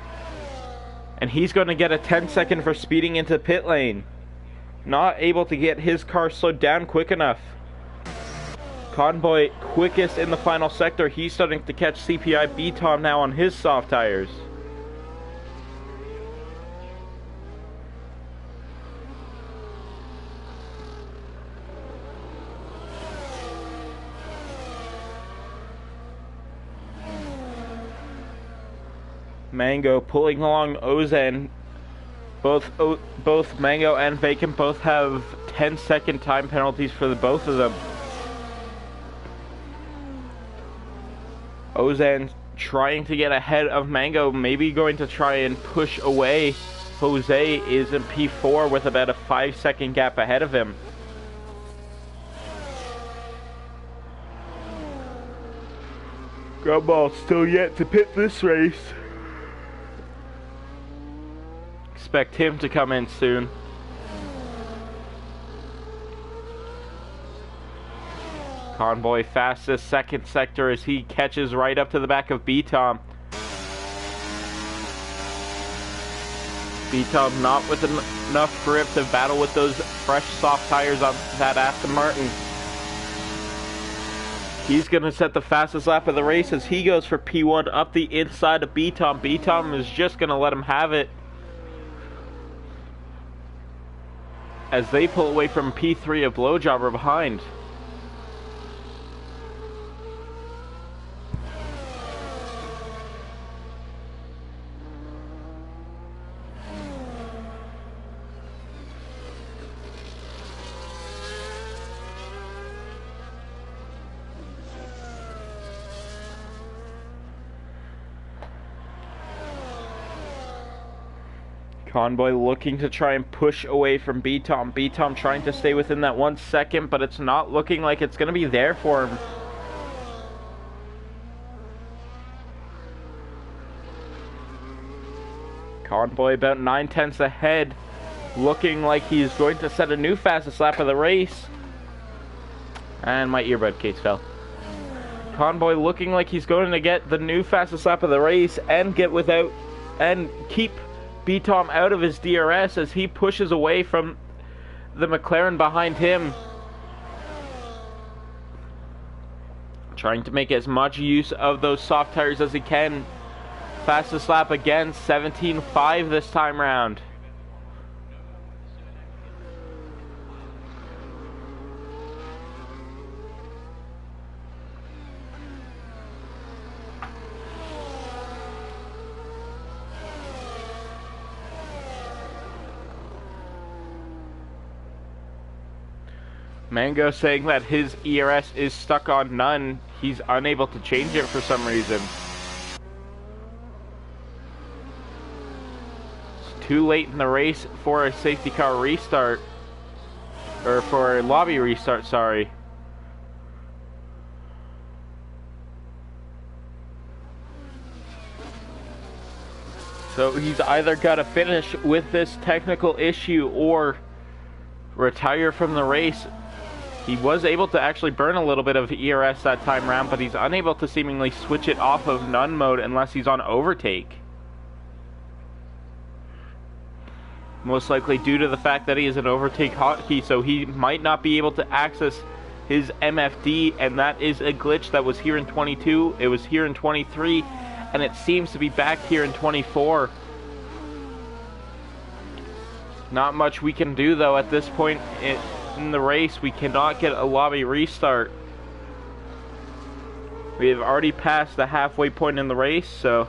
And he's going to get a 10-second for speeding into pit lane. Not able to get his car slowed down quick enough. Convoy quickest in the final sector. He's starting to catch CPI B-Tom now on his soft tires. Mango pulling along Ozan. Both Mango and Vacant both have 10-second time penalties for the both of them. Ozan trying to get ahead of Mango, maybe going to try and push away. Jose is in P4 with about a 5-second gap ahead of him. Gumball still yet to pit this race. Expect him to come in soon. Convoy fastest second sector as he catches right up to the back of B-Tom. B-Tom not with enough grip to battle with those fresh soft tires on that Aston Martin. He's going to set the fastest lap of the race as he goes for P1 up the inside of B-Tom. B-Tom is just going to let him have it as they pull away from P3 of Blowjobber behind. Convoy looking to try and push away from B-Tom. B-Tom trying to stay within that 1 second, but it's not looking like it's going to be there for him. Convoy about 9/10 ahead, looking like he's going to set a new fastest lap of the race. And my earbud case fell. Convoy looking like he's going to get the new fastest lap of the race and keep B-Tom out of his DRS as he pushes away from the McLaren behind him. Trying to make as much use of those soft tires as he can. Fastest lap again, 17.5 this time round. Mango saying that his ERS is stuck on none. He's unable to change it for some reason. It's too late in the race for a safety car restart. Or for a lobby restart, sorry. So he's either got to finish with this technical issue or retire from the race. He was able to actually burn a little bit of ERS that time round, but he's unable to seemingly switch it off of none mode unless he's on overtake. Most likely due to the fact that he is an overtake hotkey, so he might not be able to access his MFD, and that is a glitch that was here in 22, it was here in 23, and it seems to be back here in 24. Not much we can do though at this point in the race. We cannot get a lobby restart. We have already passed the halfway point in the race, so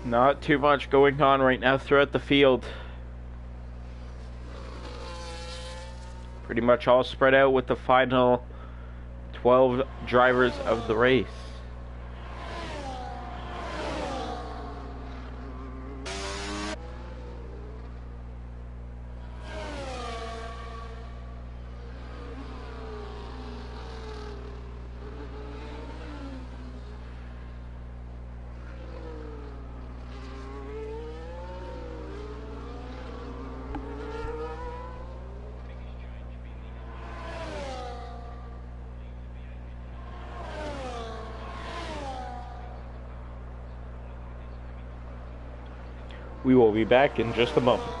not too much going on right now throughout the field. Pretty much all spread out with the final 12 drivers of the race. We will be back in just a moment.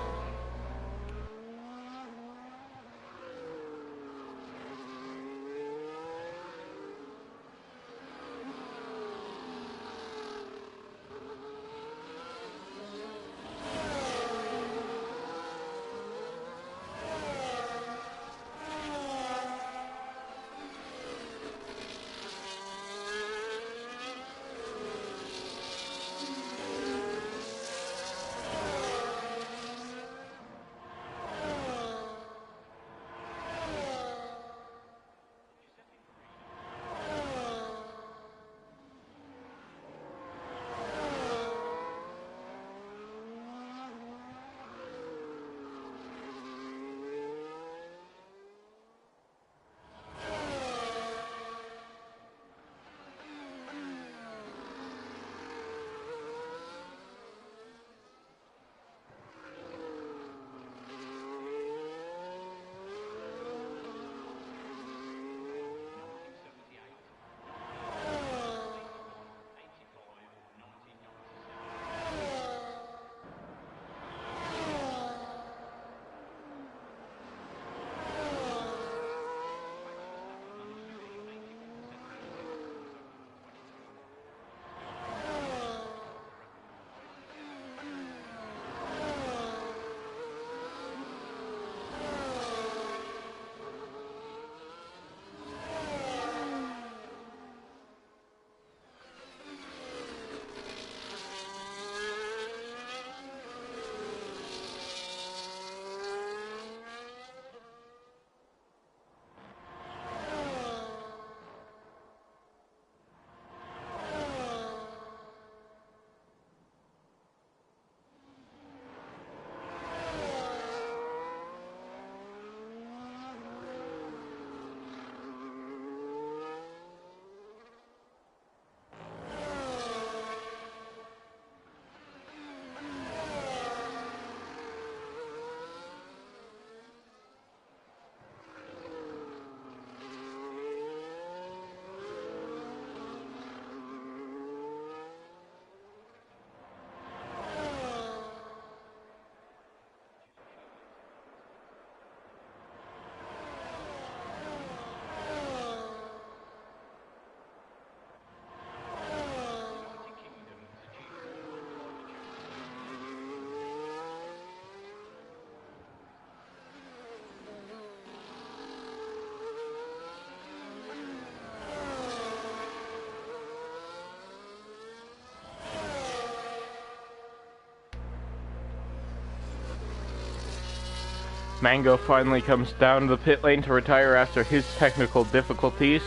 Mango finally comes down to the pit lane to retire after his technical difficulties.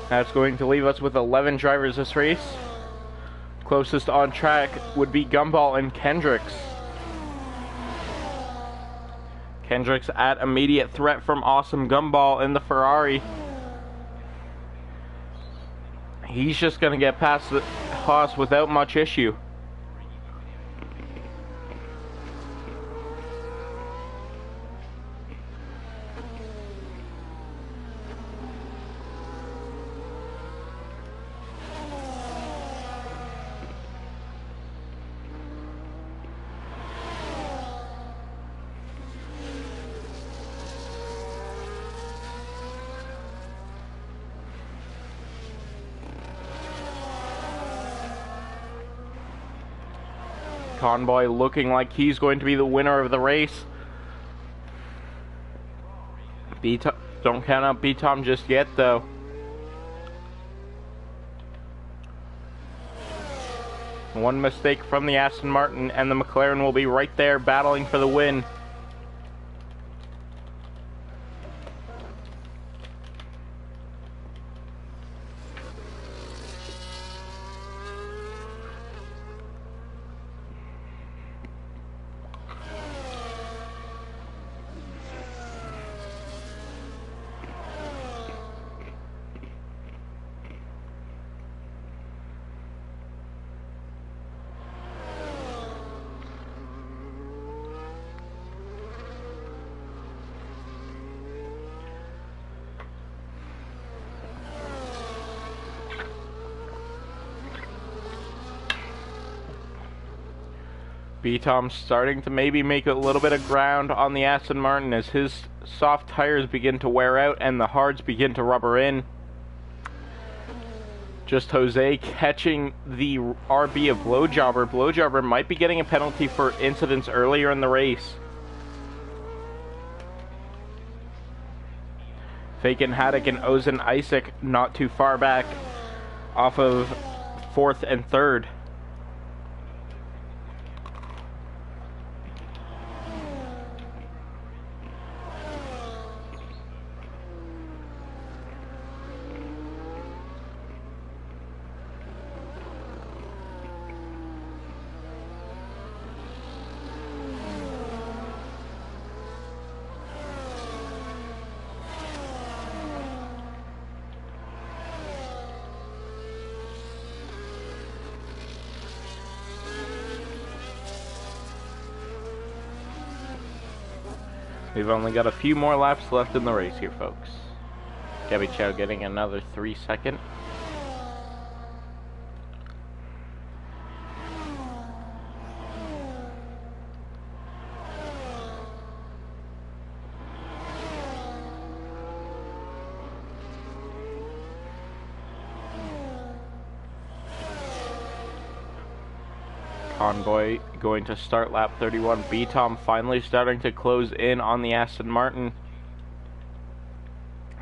That's going to leave us with 11 drivers this race. Closest on track would be Gumball and Kendricks. Kendricks at immediate threat from Awesome Gumball in the Ferrari. He's just going to get past the Haas without much issue. Convoy looking like he's going to be the winner of the race. Don't count out B-Tom just yet, though. One mistake from the Aston Martin, and the McLaren will be right there battling for the win. B-Tom starting to maybe make a little bit of ground on the Aston Martin as his soft tires begin to wear out and the hards begin to rubber in. Just Jose catching the RB of Blowjobber. Blowjobber might be getting a penalty for incidents earlier in the race. Faken Haddock and Ozen Isaac not too far back off of 4th and 3rd. We've only got a few more laps left in the race here, folks. Gabby Chow getting another 3 second. Convoy going to start lap 31. B-Tom finally starting to close in on the Aston Martin.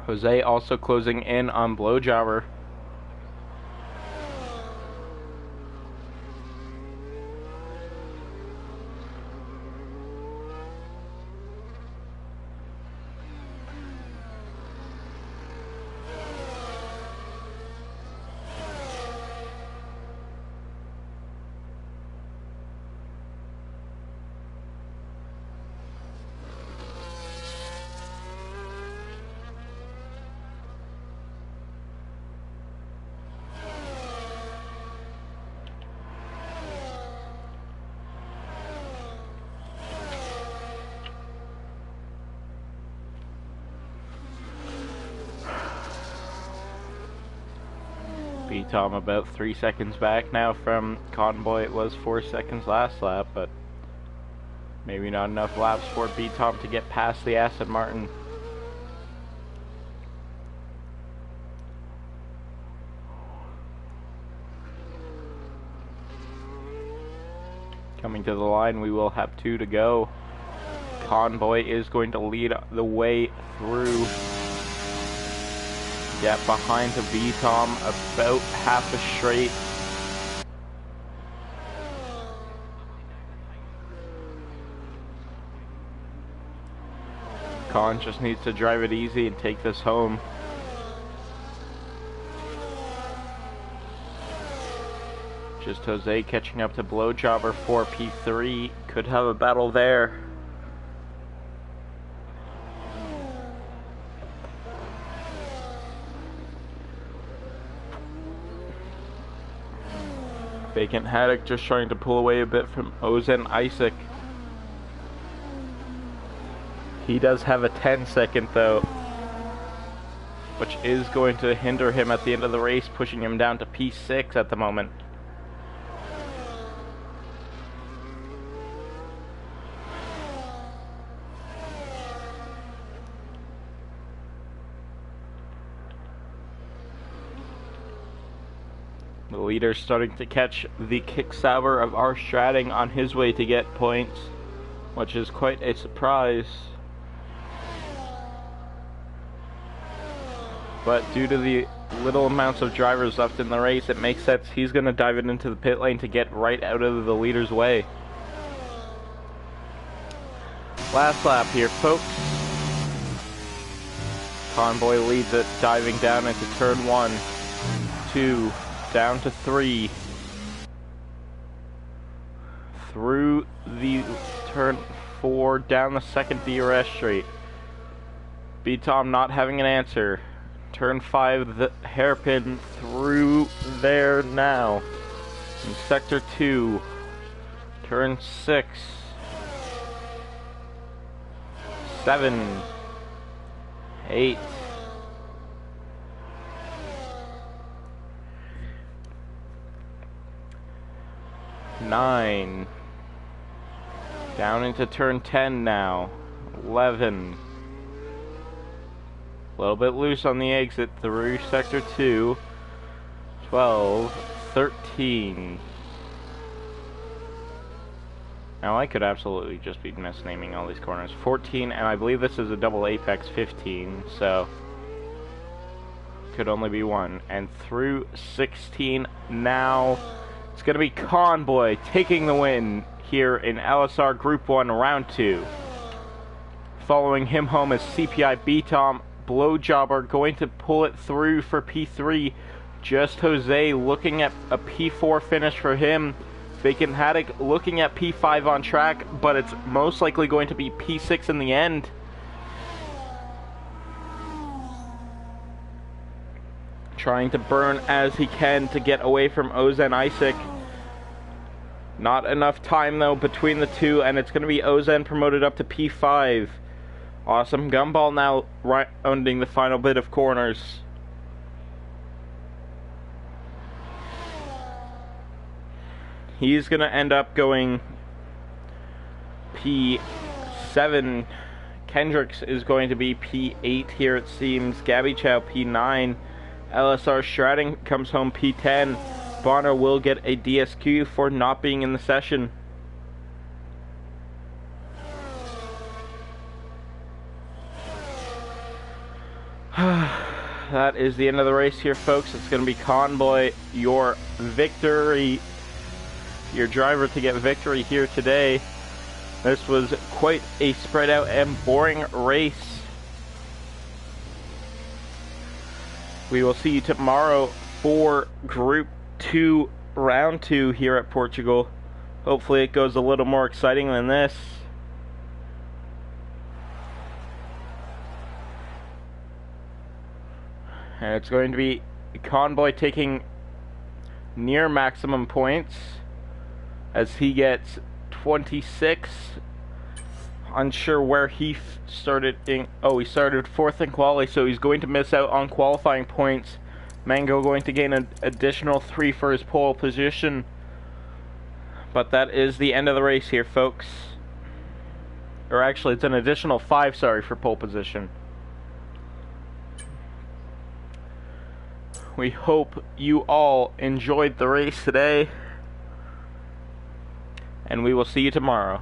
Jose also closing in on Blowjobber. B-Tom about 3 seconds back now from Convoy. It was 4 seconds last lap, but maybe not enough laps for B-Tom to get past the Aston Martin. Coming to the line, we will have 2 to go. Convoy is going to lead the way through. Get behind to B-Tom about half a straight. Con just needs to drive it easy and take this home. Just Jose catching up to Blowjobber for P3. Could have a battle there. Vacant Haddock just trying to pull away a bit from Ozen Isaac. He does have a 10-second though, which is going to hinder him at the end of the race, pushing him down to P6 at the moment. The leader's starting to catch the kick sour of our Stratting on his way to get points, which is quite a surprise. But due to the little amounts of drivers left in the race, it makes sense he's going to dive it into the pit lane to get right out of the leader's way. Last lap here, folks. Convoy leads it, diving down into turn 1, 2, down to 3. Through the turn 4, down the second DRS straight. B-Tom not having an answer. Turn 5, the hairpin through there now. In sector 2. Turn 6. 7. 8. 9. Down into turn 10 now. 11. A little bit loose on the exit through sector 2. 12. 13. Now I could absolutely just be misnaming all these corners. 14, and I believe this is a double apex. 15, so could only be one. And through 16 now. It's going to be Convoy taking the win here in LSR Group 1 Round 2. Following him home is CPI B-Tom. Blowjobber going to pull it through for P3. Just Jose looking at a P4 finish for him. Vacant Haddock looking at P5 on track, but it's most likely going to be P6 in the end. Trying to burn as he can to get away from Ozen Isaac. Not enough time though between the two, and it's going to be Ozen promoted up to P5. Awesome Gumball now rounding the final bit of corners. He's going to end up going P7. Kendricks is going to be P8 here it seems. Gabby Chow P9. LSR Stratting comes home P10. Bonner will get a DSQ for not being in the session. That is the end of the race here, folks. It's going to be Convoy, your victory, your driver to get victory here today. This was quite a spread out and boring race. We will see you tomorrow for Group 2, Round 2 here at Portugal. Hopefully it goes a little more exciting than this. And it's going to be Convoy taking near maximum points as he gets 26. Unsure where he started. Oh, he started 4th in quali, so he's going to miss out on qualifying points. Mango going to gain an additional 3 for his pole position. But that is the end of the race here, folks. Or actually, it's an additional 5, sorry, for pole position. We hope you all enjoyed the race today, and we will see you tomorrow.